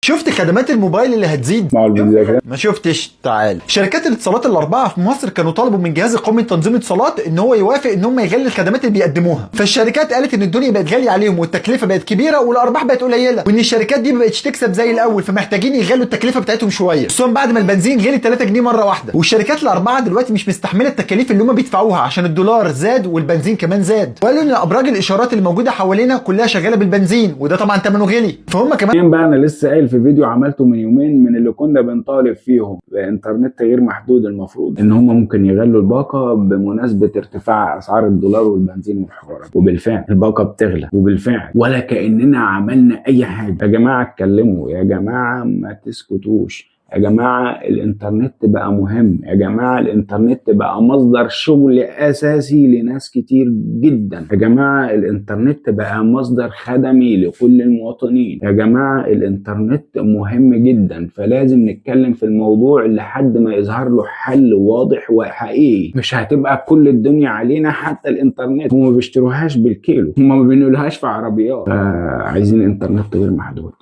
شفت خدمات الموبايل اللي هتزيد؟ ما شفتش؟ تعال. شركات الاتصالات الاربعه في مصر كانوا طلبوا من جهاز القومي لتنظيم الاتصالات ان هو يوافق ان هم يغلي الخدمات اللي بيقدموها، فالشركات قالت ان الدنيا بقت غاليه عليهم والتكلفه بقت كبيره والارباح بقت قليله، وان الشركات دي ما بقتش تكسب زي الاول، فمحتاجين يغلوا التكلفه بتاعتهم شويه، خصوصا بعد ما البنزين غلي 3 جنيه مره واحده، والشركات الاربعه دلوقتي مش مستحمله التكاليف اللي هم بيدفعوها عشان الدولار زاد والبنزين كمان زاد، وقالوا ان ابراج الاشارات اللي موجوده حوالينا كلها شغاله بالبنزين، وده طبعا ثمنه غلي، فهم كمان بقى انا لسه قايل في فيديو عملته من يومين من اللي كنا بنطالب فيهم بانترنت غير محدود، المفروض ان هم ممكن يغلوا الباقه بمناسبه ارتفاع اسعار الدولار والبنزين والحوارات، وبالفعل الباقه بتغلى، وبالفعل ولا كاننا عملنا اي حاجه. يا جماعه اتكلموا، يا جماعه ما تسكتوش، يا جماعة الانترنت بقى مهم، يا جماعة الانترنت بقى مصدر شغل اساسي لناس كتير جدا، يا جماعة الانترنت بقى مصدر خدمي لكل المواطنين، يا جماعة الانترنت مهم جدا، فلازم نتكلم في الموضوع لحد ما يظهر له حل واضح وحقيقي. مش هتبقى كل الدنيا علينا، حتى الانترنت هم ما بيشتروهاش بالكيلو، هم ما بينقلوهاش في عربيات، عايزين انترنت غير محدود.